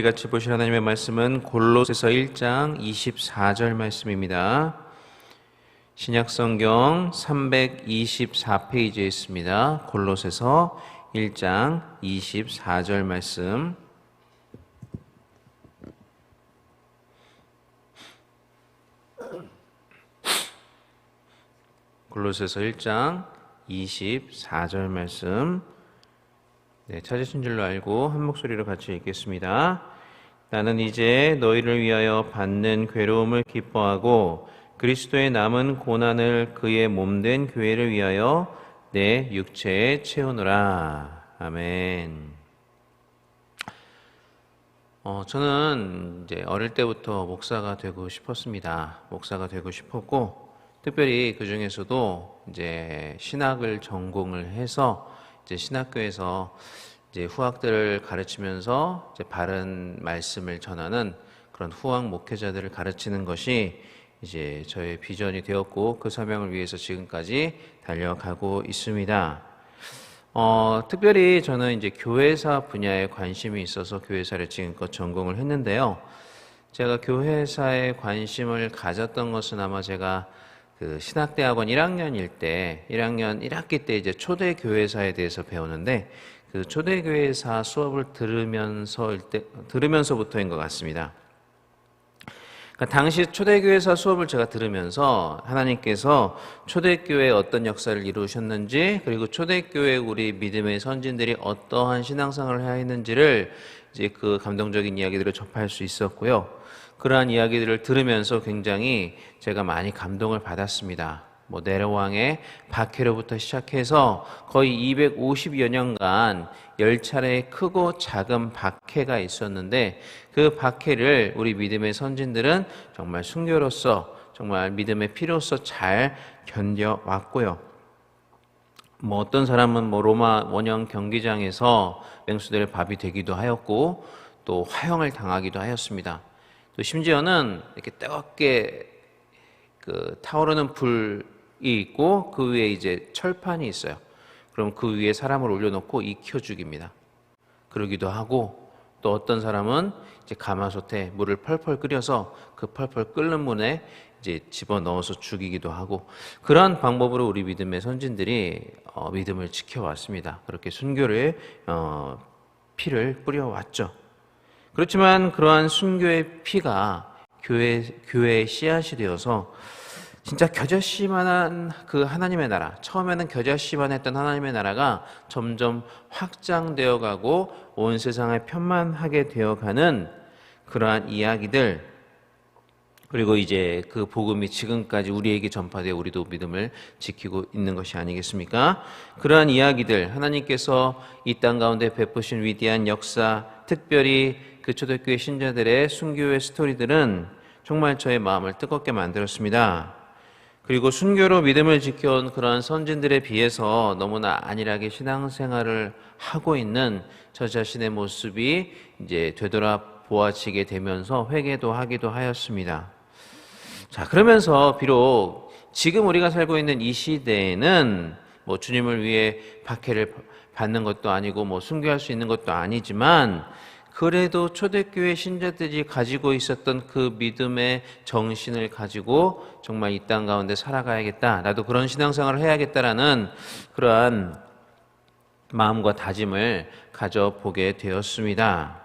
같이 보실 하나님의 말씀은 골로새서 1장 24절 말씀입니다. 신약성경 324페이지에 있습니다. 골로새서 1장 24절 말씀. 골로새서 1장 24절 말씀. 찾으신 줄로 알고 한 목소리로 같이 읽겠습니다. 나는 이제 너희를 위하여 받는 괴로움을 기뻐하고 그리스도의 남은 고난을 그의 몸된 교회를 위하여 내 육체에 채우노라. 아멘. 저는 이제 어릴 때부터 목사가 되고 싶었습니다. 목사가 되고 싶었고, 특별히 그 중에서도 이제 신학을 전공을 해서 이제 신학교에서 이제 후학들을 가르치면서 이제 바른 말씀을 전하는 그런 후학 목회자들을 가르치는 것이 이제 저의 비전이 되었고, 그 사명을 위해서 지금까지 달려가고 있습니다. 특별히 저는 이제 교회사 분야에 관심이 있어서 교회사를 지금껏 전공을 했는데요. 제가 교회사에 관심을 가졌던 것은 아마 제가 그 신학대학원 1학년일 때, 1학년 1학기 때 이제 초대교회사에 대해서 배우는데, 그 초대교회사 수업을 들으면서부터인 것 같습니다. 그러니까 당시 초대교회사 수업을 제가 들으면서 하나님께서 초대교회에 어떤 역사를 이루셨는지, 그리고 초대교회 우리 믿음의 선진들이 어떠한 신앙생활을 해야 했는지를 이제 그 감동적인 이야기들을 접할 수 있었고요. 그러한 이야기들을 들으면서 굉장히 제가 많이 감동을 받았습니다. 네로왕의 박해로부터 시작해서 거의 250여 년간 10차례의 크고 작은 박해가 있었는데, 그 박해를 우리 믿음의 선진들은 정말 순교로서, 정말 믿음의 피로서 잘 견뎌왔고요. 어떤 사람은 로마 원형 경기장에서 맹수들의 밥이 되기도 하였고, 또 화형을 당하기도 하였습니다. 또 심지어는 이렇게 뜨겁게 타오르는 불이 있고 그 위에 이제 철판이 있어요. 그럼 그 위에 사람을 올려놓고 익혀 죽입니다. 그러기도 하고, 또 어떤 사람은 이제 가마솥에 물을 펄펄 끓여서 그 펄펄 끓는 물에 이제 집어넣어서 죽이기도 하고, 그러한 방법으로 우리 믿음의 선진들이 믿음을 지켜왔습니다. 그렇게 순교를 피를 뿌려왔죠. 그렇지만 그러한 순교의 피가 교회의 씨앗이 되어서 진짜 겨자씨만한 그 하나님의 나라, 처음에는 겨자씨만 했던 하나님의 나라가 점점 확장되어 가고 온 세상에 편만하게 되어가는 그러한 이야기들, 그리고 이제 그 복음이 지금까지 우리에게 전파되어 우리도 믿음을 지키고 있는 것이 아니겠습니까? 그러한 이야기들, 하나님께서 이 땅 가운데 베푸신 위대한 역사, 특별히 그 초대교회 신자들의 순교의 스토리들은 정말 저의 마음을 뜨겁게 만들었습니다. 그리고 순교로 믿음을 지켜온 그러한 선진들에 비해서 너무나 안일하게 신앙생활을 하고 있는 저 자신의 모습이 이제 되돌아보아지게 되면서 회개도 하기도 하였습니다. 자, 그러면서 비록 지금 우리가 살고 있는 이 시대에는 주님을 위해 박해를 받는 것도 아니고 순교할 수 있는 것도 아니지만, 그래도 초대교회 신자들이 가지고 있었던 그 믿음의 정신을 가지고 정말 이 땅 가운데 살아가야겠다, 나도 그런 신앙생활을 해야겠다라는 그러한 마음과 다짐을 가져보게 되었습니다.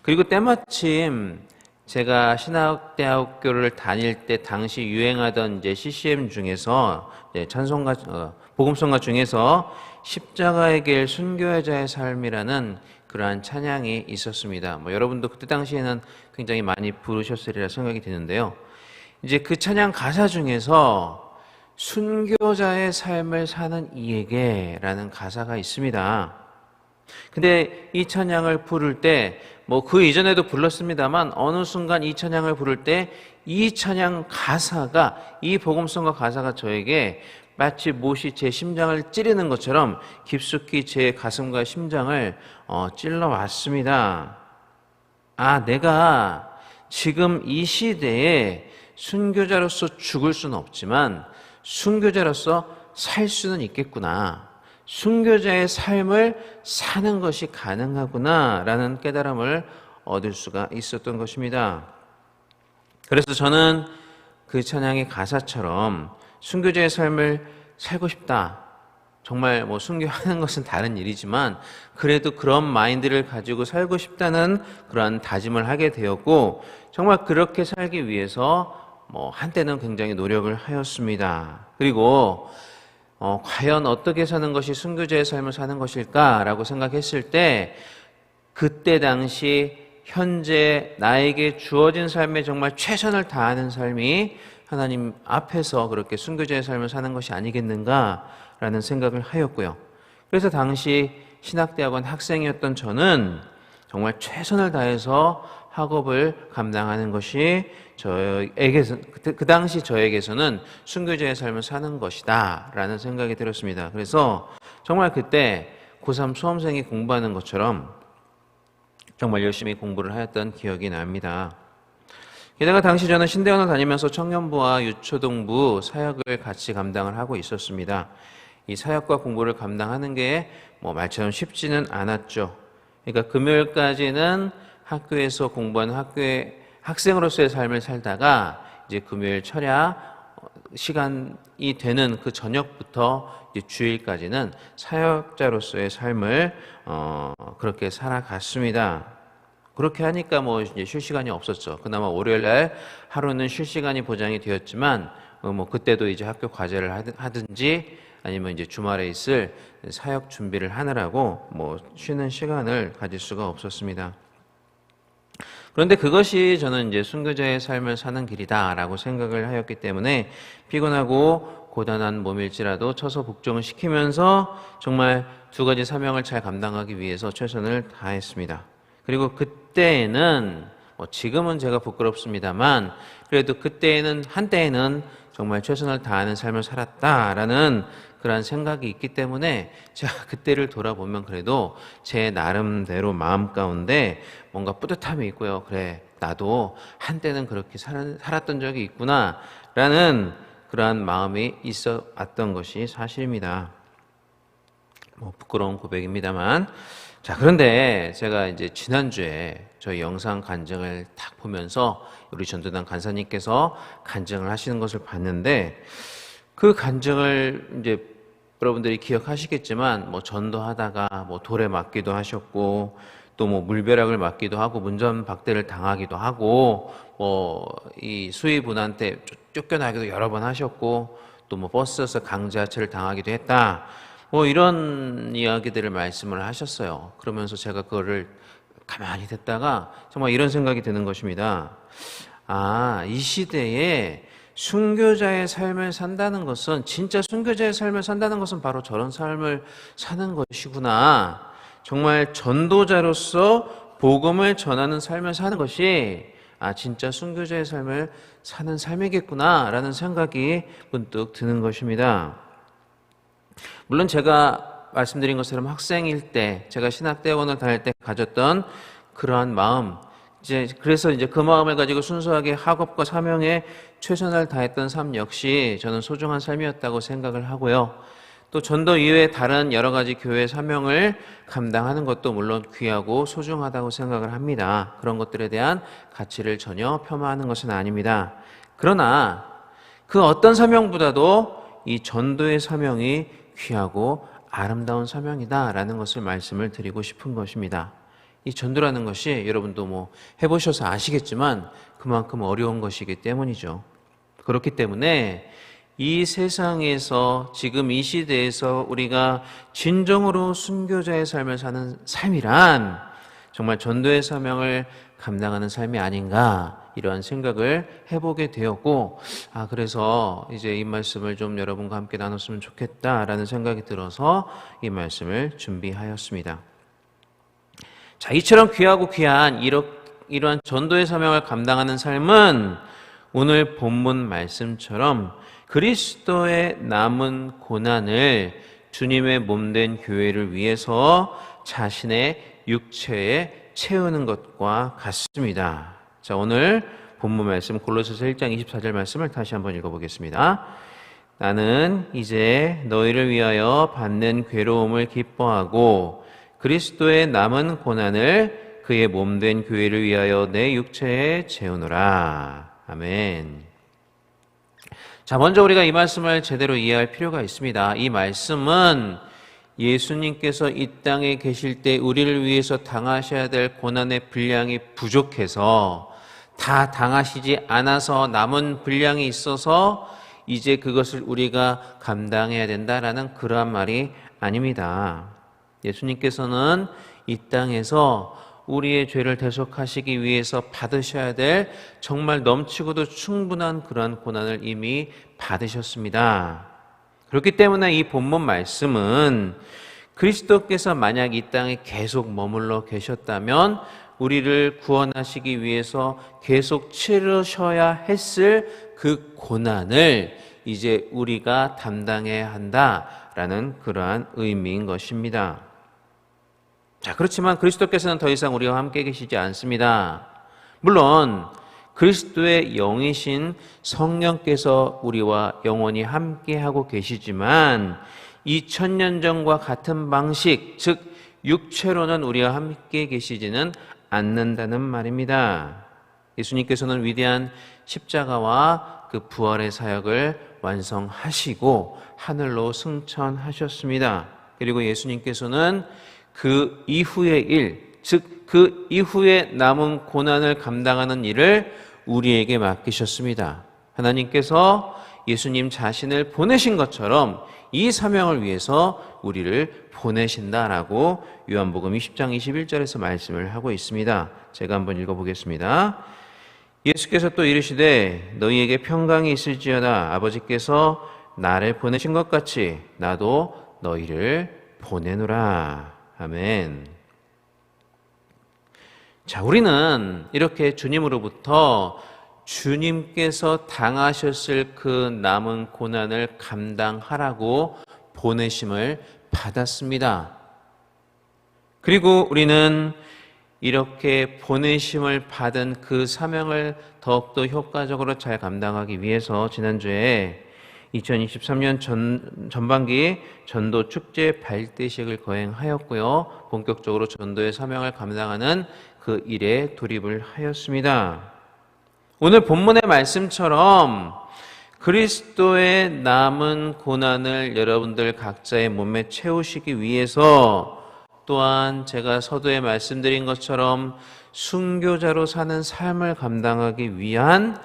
그리고 때마침 제가 신학대학교를 다닐 때 당시 유행하던 이제 CCM 중에서 찬송가, 복음성가 중에서 십자가의 길 순교자의 삶이라는 그러한 찬양이 있었습니다. 여러분도 그때 당시에는 굉장히 많이 부르셨으리라 생각이 드는데요. 이제 그 찬양 가사 중에서 순교자의 삶을 사는 이에게라는 가사가 있습니다. 근데 이 찬양을 부를 때 그 이전에도 불렀습니다만, 어느 순간 이 찬양을 부를 때 이 찬양 가사가, 이 복음성가 가사가 저에게 마치 못이 제 심장을 찌르는 것처럼 깊숙이 제 가슴과 심장을 찔러왔습니다. 내가 지금 이 시대에 순교자로서 죽을 수는 없지만 순교자로서 살 수는 있겠구나. 순교자의 삶을 사는 것이 가능하구나 라는 깨달음을 얻을 수가 있었던 것입니다. 그래서 저는 그 찬양의 가사처럼 순교자의 삶을 살고 싶다. 정말 뭐 순교하는 것은 다른 일이지만 그래도 그런 마인드를 가지고 살고 싶다는 그러한 다짐을 하게 되었고, 정말 그렇게 살기 위해서 한때는 굉장히 노력을 하였습니다. 그리고 과연 어떻게 사는 것이 순교자의 삶을 사는 것일까라고 생각했을 때, 그때 당시 현재 나에게 주어진 삶에 정말 최선을 다하는 삶이 하나님 앞에서 그렇게 순교자의 삶을 사는 것이 아니겠는가라는 생각을 하였고요. 그래서 당시 신학대학원 학생이었던 저는 정말 최선을 다해서 학업을 감당하는 것이 그 당시 저에게서는 순교자의 삶을 사는 것이다 라는 생각이 들었습니다. 그래서 정말 그때 고3 수험생이 공부하는 것처럼 정말 열심히 공부를 하였던 기억이 납니다. 게다가 당시 저는 신대원을 다니면서 청년부와 유초동부 사역을 같이 감당을 하고 있었습니다. 이 사역과 공부를 감당하는 게 말처럼 쉽지는 않았죠. 그러니까 금요일까지는 학교에서 공부하는 학교의 학생으로서의 삶을 살다가 이제 금요일 철야 시간이 되는 그 저녁부터 이제 주일까지는 사역자로서의 삶을 그렇게 살아갔습니다. 그렇게 하니까 이제 쉴 시간이 없었죠. 그나마 월요일 날 하루는 쉴 시간이 보장이 되었지만 그때도 이제 학교 과제를 하든지 아니면 이제 주말에 있을 사역 준비를 하느라고 쉬는 시간을 가질 수가 없었습니다. 그런데 그것이 저는 이제 순교자의 삶을 사는 길이다라고 생각을 하였기 때문에 피곤하고 고단한 몸일지라도 쳐서 복종을 시키면서 정말 두 가지 사명을 잘 감당하기 위해서 최선을 다했습니다. 그리고 그때에는 지금은 제가 부끄럽습니다만 그래도 그때에는 한때에는 정말 최선을 다하는 삶을 살았다라는 그런 생각이 있기 때문에 제가 그때를 돌아보면 그래도 제 나름대로 마음 가운데 뭔가 뿌듯함이 있고요. 그래, 나도 한때는 그렇게 살았던 적이 있구나 라는 그러한 마음이 있어 왔던 것이 사실입니다. 부끄러운 고백입니다만, 자, 그런데 제가 이제 지난주에 저희 영상 간증을 딱 보면서 우리 전도단 간사님께서 간증을 하시는 것을 봤는데, 그 간증을 이제 여러분들이 기억하시겠지만 전도하다가 돌에 맞기도 하셨고, 또 물벼락을 맞기도 하고 문전박대를 당하기도 하고 이 수의분한테 쫓겨나기도 여러 번 하셨고, 또 버스에서 강제하체를 당하기도 했다. 이런 이야기들을 말씀을 하셨어요. 그러면서 제가 그거를 가만히 듣다가 정말 이런 생각이 드는 것입니다. 이 시대에 순교자의 삶을 산다는 것은, 진짜 순교자의 삶을 산다는 것은 바로 저런 삶을 사는 것이구나. 정말 전도자로서 복음을 전하는 삶을 사는 것이 진짜 순교자의 삶을 사는 삶이겠구나 라는 생각이 문득 드는 것입니다. 물론 제가 말씀드린 것처럼 학생일 때, 제가 신학대원을 다닐 때 가졌던 그러한 마음, 그래서 이제 그 마음을 가지고 순수하게 학업과 사명에 최선을 다했던 삶 역시 저는 소중한 삶이었다고 생각을 하고요. 또 전도 이외에 다른 여러 가지 교회 사명을 감당하는 것도 물론 귀하고 소중하다고 생각을 합니다. 그런 것들에 대한 가치를 전혀 폄하하는 것은 아닙니다. 그러나 그 어떤 사명보다도 이 전도의 사명이 귀하고 아름다운 사명이다라는 것을 말씀을 드리고 싶은 것입니다. 이 전도라는 것이 여러분도 해보셔서 아시겠지만 그만큼 어려운 것이기 때문이죠. 그렇기 때문에 이 세상에서, 지금 이 시대에서 우리가 진정으로 순교자의 삶을 사는 삶이란 정말 전도의 사명을 감당하는 삶이 아닌가, 이러한 생각을 해보게 되었고, 그래서 이제 이 말씀을 좀 여러분과 함께 나눴으면 좋겠다라는 생각이 들어서 이 말씀을 준비하였습니다. 자, 이처럼 귀하고 귀한 이러한 전도의 사명을 감당하는 삶은 오늘 본문 말씀처럼 그리스도의 남은 고난을 주님의 몸된 교회를 위해서 자신의 육체에 채우는 것과 같습니다. 자, 오늘 본문 말씀 골로새서 1장 24절 말씀을 다시 한번 읽어보겠습니다. 나는 이제 너희를 위하여 받는 괴로움을 기뻐하고 그리스도의 남은 고난을 그의 몸된 교회를 위하여 내 육체에 재우노라. 아멘. 자, 먼저 우리가 이 말씀을 제대로 이해할 필요가 있습니다. 이 말씀은 예수님께서 이 땅에 계실 때 우리를 위해서 당하셔야 될 고난의 분량이 부족해서 다 당하시지 않아서 남은 분량이 있어서 이제 그것을 우리가 감당해야 된다라는 그러한 말이 아닙니다. 예수님께서는 이 땅에서 우리의 죄를 대속하시기 위해서 받으셔야 될 정말 넘치고도 충분한 그러한 고난을 이미 받으셨습니다. 그렇기 때문에 이 본문 말씀은 그리스도께서 만약 이 땅에 계속 머물러 계셨다면 우리를 구원하시기 위해서 계속 치르셔야 했을 그 고난을 이제 우리가 담당해야 한다라는 그러한 의미인 것입니다. 자, 그렇지만 그리스도께서는 더 이상 우리와 함께 계시지 않습니다. 물론 그리스도의 영이신 성령께서 우리와 영원히 함께하고 계시지만 2000년 전과 같은 방식, 즉 육체로는 우리와 함께 계시지는 않는다는 말입니다. 예수님께서는 위대한 십자가와 그 부활의 사역을 완성하시고 하늘로 승천하셨습니다. 그리고 예수님께서는 그 이후의 일, 즉 그 이후에 남은 고난을 감당하는 일을 우리에게 맡기셨습니다. 하나님께서 예수님 자신을 보내신 것처럼 이 사명을 위해서 우리를 보내신다라고 요한복음 20장 21절에서 말씀을 하고 있습니다. 제가 한번 읽어보겠습니다. 예수께서 또 이르시되 너희에게 평강이 있을지어다. 아버지께서 나를 보내신 것 같이 나도 너희를 보내노라. 아멘. 자, 우리는 이렇게 주님으로부터 주님께서 당하셨을 그 남은 고난을 감당하라고 보내심을 받았습니다. 그리고 우리는 이렇게 보내심을 받은 그 사명을 더욱더 효과적으로 잘 감당하기 위해서 지난주에 2023년 전반기 전도 축제 발대식을 거행하였고요. 본격적으로 전도의 사명을 감당하는 그 일에 돌입을 하였습니다. 오늘 본문의 말씀처럼 그리스도의 남은 고난을 여러분들 각자의 몸에 채우시기 위해서 또한 제가 서두에 말씀드린 것처럼 순교자로 사는 삶을 감당하기 위한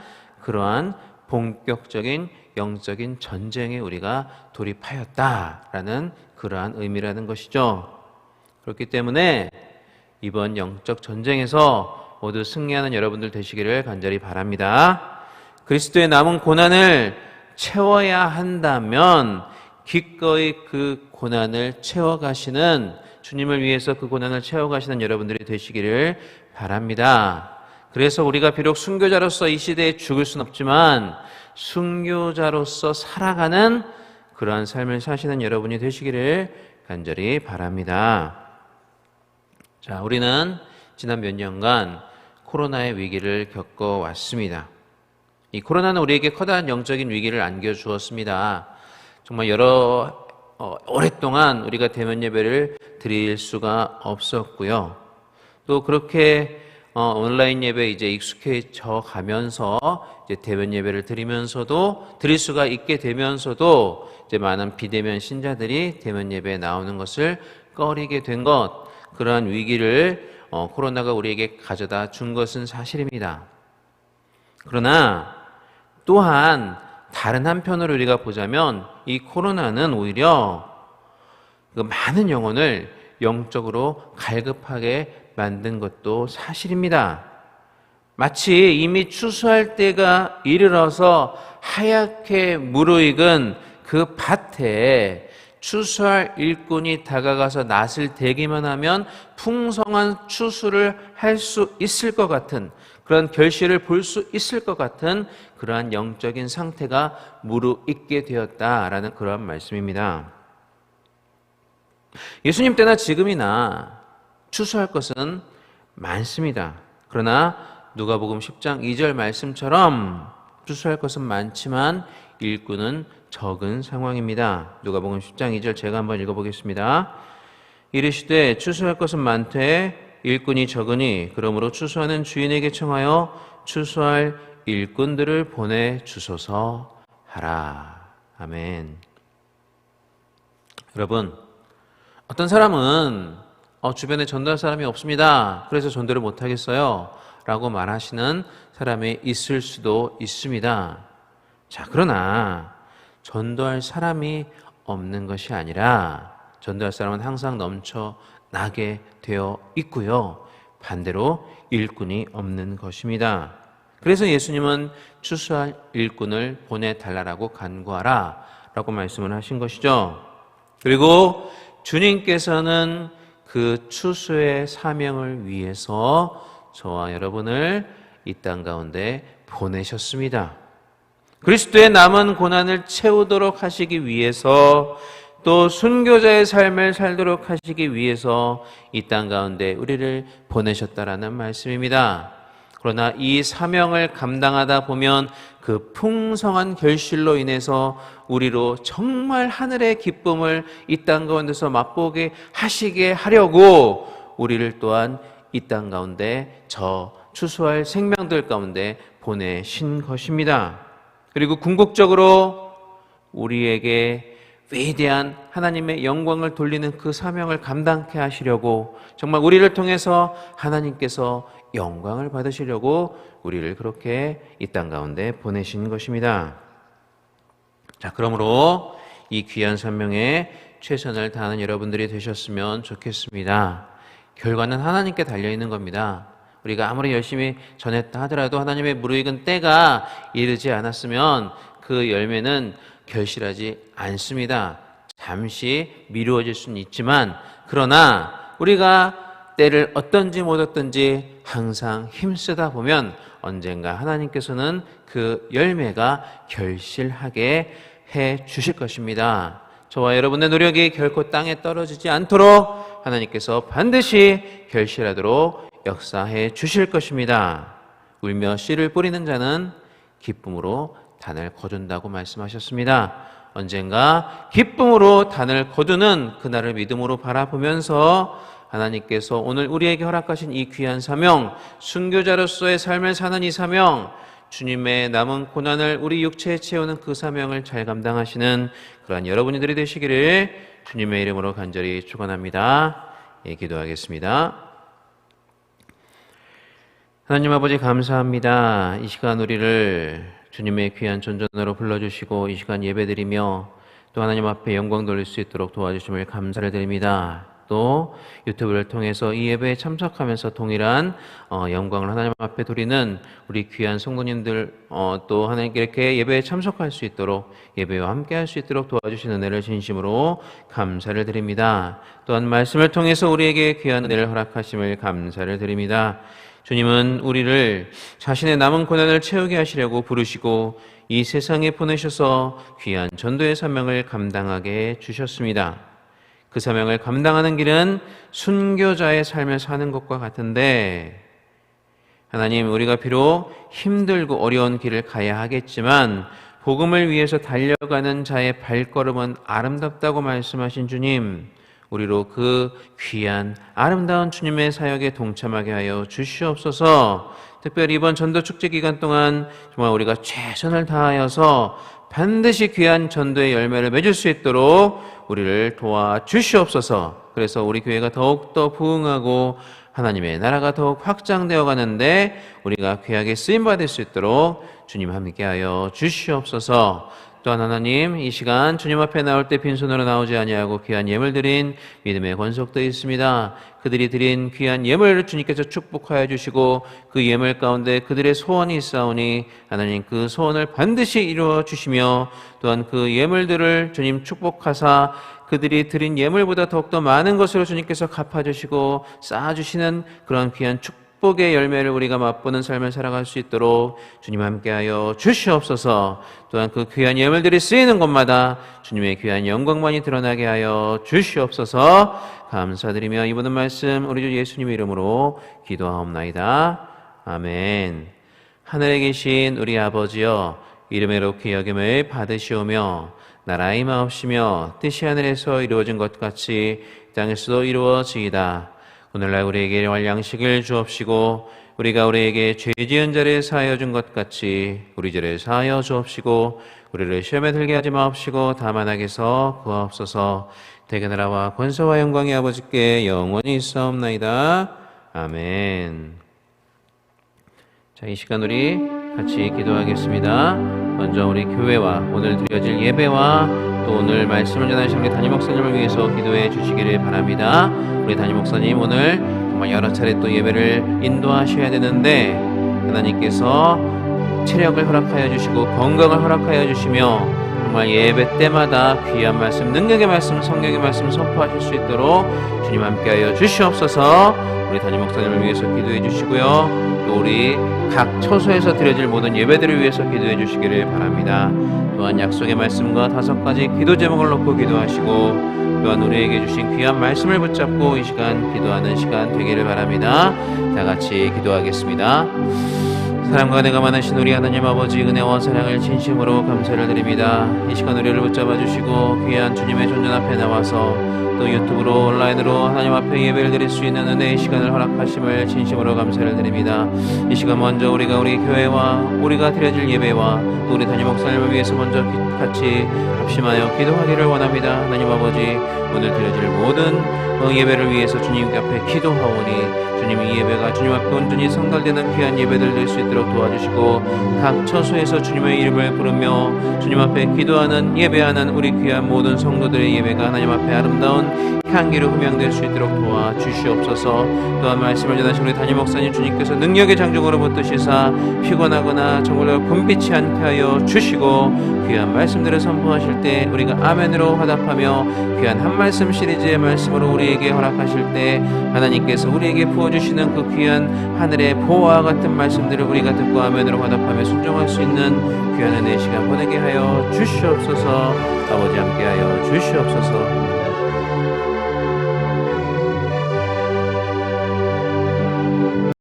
그러한 본격적인 영적인 전쟁에 우리가 돌입하였다라는 그러한 의미라는 것이죠. 그렇기 때문에 이번 영적 전쟁에서 모두 승리하는 여러분들 되시기를 간절히 바랍니다. 그리스도의 남은 고난을 채워야 한다면 기꺼이 그 고난을 채워가시는, 주님을 위해서 그 고난을 채워가시는 여러분들이 되시기를 바랍니다. 그래서 우리가 비록 순교자로서 이 시대에 죽을 순 없지만 순교자로서 살아가는 그러한 삶을 사시는 여러분이 되시기를 간절히 바랍니다. 자, 우리는 지난 몇 년간 코로나의 위기를 겪어왔습니다. 이 코로나는 우리에게 커다란 영적인 위기를 안겨주었습니다. 정말 오랫동안 우리가 대면 예배를 드릴 수가 없었고요. 또 그렇게 온라인 예배에 이제 익숙해져 가면서 이제 대면 예배를 드릴 수가 있게 되면서도 이제 많은 비대면 신자들이 대면 예배에 나오는 것을 꺼리게 된 것, 그러한 위기를 코로나가 우리에게 가져다 준 것은 사실입니다. 그러나 또한 다른 한편으로 우리가 보자면 이 코로나는 오히려 그 많은 영혼을 영적으로 갈급하게 만든 것도 사실입니다. 마치 이미 추수할 때가 이르러서 하얗게 무르익은 그 밭에 추수할 일꾼이 다가가서 낫을 대기만 하면 풍성한 추수를 할 수 있을 것 같은 그런 결실을 볼 수 있을 것 같은 그러한 영적인 상태가 무르익게 되었다라는 그러한 말씀입니다. 예수님 때나 지금이나 추수할 것은 많습니다. 그러나 누가복음 10장 2절 말씀처럼 추수할 것은 많지만 일꾼은 적은 상황입니다. 누가복음 10장 2절 제가 한번 읽어보겠습니다. 이르시되 추수할 것은 많되 일꾼이 적으니 그러므로 추수하는 주인에게 청하여 추수할 일꾼들을 보내주소서 하라. 아멘. 여러분, 어떤 사람은 주변에 전도할 사람이 없습니다. 그래서 전도를 못하겠어요 라고 말하시는 사람이 있을 수도 있습니다. 자, 그러나 전도할 사람이 없는 것이 아니라 전도할 사람은 항상 넘쳐나게 되어 있고요. 반대로 일꾼이 없는 것입니다. 그래서 예수님은 추수할 일꾼을 보내달라고 간구하라 라고 말씀을 하신 것이죠. 그리고 주님께서는 그 추수의 사명을 위해서 저와 여러분을 이 땅 가운데 보내셨습니다. 그리스도의 남은 고난을 채우도록 하시기 위해서, 또 순교자의 삶을 살도록 하시기 위해서 이 땅 가운데 우리를 보내셨다라는 말씀입니다. 그러나 이 사명을 감당하다 보면 그 풍성한 결실로 인해서 우리로 정말 하늘의 기쁨을 이 땅 가운데서 맛보게 하시게 하려고 우리를 또한 이 땅 가운데 저 추수할 생명들 가운데 보내신 것입니다. 그리고 궁극적으로 우리에게 위대한 하나님의 영광을 돌리는 그 사명을 감당케 하시려고, 정말 우리를 통해서 하나님께서 영광을 받으시려고 우리를 그렇게 이 땅 가운데 보내신 것입니다. 자, 그러므로 이 귀한 사명에 최선을 다하는 여러분들이 되셨으면 좋겠습니다. 결과는 하나님께 달려있는 겁니다. 우리가 아무리 열심히 전했다 하더라도 하나님의 무르익은 때가 이르지 않았으면 그 열매는 결실하지 않습니다. 잠시 미루어질 수는 있지만, 그러나 우리가 때를 얻든지 못 얻든지 항상 힘쓰다 보면 언젠가 하나님께서는 그 열매가 결실하게 해 주실 것입니다. 저와 여러분의 노력이 결코 땅에 떨어지지 않도록 하나님께서 반드시 결실하도록 역사해 주실 것입니다. 울며 씨를 뿌리는 자는 기쁨으로 단을 거둔다고 말씀하셨습니다. 언젠가 기쁨으로 단을 거두는 그날을 믿음으로 바라보면서 하나님께서 오늘 우리에게 허락하신 이 귀한 사명, 순교자로서의 삶을 사는 이 사명, 주님의 남은 고난을 우리 육체에 채우는 그 사명을 잘 감당하시는 그러한 여러분들이 되시기를 주님의 이름으로 간절히 축원합니다. 예, 기도하겠습니다. 하나님 아버지, 감사합니다. 이 시간 우리를 주님의 귀한 전전으로 불러주시고 이 시간 예배드리며 또 하나님 앞에 영광 돌릴 수 있도록 도와주심을 감사를 드립니다. 또 유튜브를 통해서 이 예배에 참석하면서 동일한 영광을 하나님 앞에 드리는 우리 귀한 성도님들 또 하나님께 이렇게 예배에 참석할 수 있도록, 예배와 함께 할 수 있도록 도와주시는 은혜를 진심으로 감사를 드립니다. 또한 말씀을 통해서 우리에게 귀한 은혜를 허락하심을 감사를 드립니다. 주님은 우리를 자신의 남은 고난을 채우게 하시려고 부르시고 이 세상에 보내셔서 귀한 전도의 사명을 감당하게 해 주셨습니다. 그 사명을 감당하는 길은 순교자의 삶을 사는 것과 같은데, 하나님, 우리가 비록 힘들고 어려운 길을 가야 하겠지만 복음을 위해서 달려가는 자의 발걸음은 아름답다고 말씀하신 주님, 우리로 그 귀한 아름다운 주님의 사역에 동참하게 하여 주시옵소서. 특별히 이번 전도 축제 기간 동안 정말 우리가 최선을 다하여서 반드시 귀한 전도의 열매를 맺을 수 있도록 우리를 도와주시옵소서. 그래서 우리 교회가 더욱더 부흥하고 하나님의 나라가 더욱 확장되어 가는데 우리가 귀하게 쓰임받을 수 있도록 주님 함께하여 주시옵소서. 또한 하나님, 이 시간 주님 앞에 나올 때 빈손으로 나오지 아니하고 귀한 예물 드린 믿음의 권속도 있습니다. 그들이 드린 귀한 예물을 주님께서 축복하여 주시고 그 예물 가운데 그들의 소원이 있사오니 하나님 그 소원을 반드시 이루어 주시며, 또한 그 예물들을 주님 축복하사 그들이 드린 예물보다 더욱더 많은 것으로 주님께서 갚아주시고 쌓아주시는 그런 귀한 축복의 열매를 우리가 맛보는 삶을 살아갈 수 있도록 주님 함께하여 주시옵소서. 또한 그 귀한 예물들이 쓰이는 곳마다 주님의 귀한 영광만이 드러나게 하여 주시옵소서. 감사드리며 이 모든 말씀 우리 주 예수님의 이름으로 기도하옵나이다. 아멘. 하늘에 계신 우리 아버지여, 이름의 높이 여김을 받으시오며 나라의 마옵시며 뜻이 하늘에서 이루어진 것 같이 땅에서도 이루어지이다. 오늘날 우리에게 일용할 양식을 주옵시고 우리가 우리에게 죄 지은 자를 사하여 준 것 같이 우리 죄를 사하여 주옵시고 우리를 시험에 들게 하지 마옵시고 다만 악에서 구하옵소서. 대개 나라와 권세와 영광이 아버지께 영원히 있사옵나이다. 아멘. 자, 이 시간 우리 같이 기도하겠습니다. 먼저 우리 교회와 오늘 드려질 예배와 또 오늘 말씀을 전하신 우리 담임 목사님을 위해서 기도해 주시기를 바랍니다. 우리 담임 목사님 오늘 정말 여러 차례 또 예배를 인도하셔야 되는데 하나님께서 체력을 허락하여 주시고 건강을 허락하여 주시며 정말 예배 때마다 귀한 말씀, 능력의 말씀, 성령의 말씀 선포하실 수 있도록 주님 함께하여 주시옵소서. 우리 담임 목사님을 위해서 기도해 주시고요. 또 우리 각 처소에서 드려질 모든 예배들을 위해서 기도해 주시기를 바랍니다. 또한 약속의 말씀과 5가지 기도 제목을 놓고 기도하시고 또한 우리에게 주신 귀한 말씀을 붙잡고 이 시간 기도하는 시간 되기를 바랍니다. 다 같이 기도하겠습니다. 사랑과 은혜가 많으신 우리 하나님 아버지, 은혜와 사랑을 진심으로 감사를 드립니다. 이 시간 우리를 붙잡아 주시고 귀한 주님의 존전 앞에 나와서 또 유튜브로 온라인으로 하나님 앞에 예배를 드릴 수 있는 은혜의 시간을 허락하심을 진심으로 감사를 드립니다. 이 시간 먼저 우리가 우리 교회와 우리가 드려질 예배와 또 우리 담임 목사님을 위해서 먼저 같이 합심하여 기도하기를 원합니다. 하나님 아버지, 오늘 드려질 모든 예배를 위해서 주님 앞에 기도하오니 주님 이 예배가 주님 앞에 온전히 성달되는 귀한 예배들 될 수 있도록 도와주시고 각 처소에서 주님의 이름을 부르며 주님 앞에 기도하는 예배하는 우리 귀한 모든 성도들의 예배가 하나님 앞에 아름다운 향기로 흠양될 수 있도록 도와주시옵소서. 또한 말씀을 전하신 우리 담임 목사님 주님께서 능력의 장중으로 붙드시사 피곤하거나 정말로 곤비치 않게 하여 주시고 귀한 말씀들을 선포하실 때 우리가 아멘으로 화답하며 귀한 한 말씀 시리즈의 말씀으로 우리에게 허락하실 때 하나님께서 우리에게 부어주시는 그 귀한 하늘의 보화와 같은 말씀들을 우리가 듣고 아멘으로 화답하며 순종할 수 있는 귀한 은혜의 시간 보내게 하여 주시옵소서. 아버지 함께하여 주시옵소서.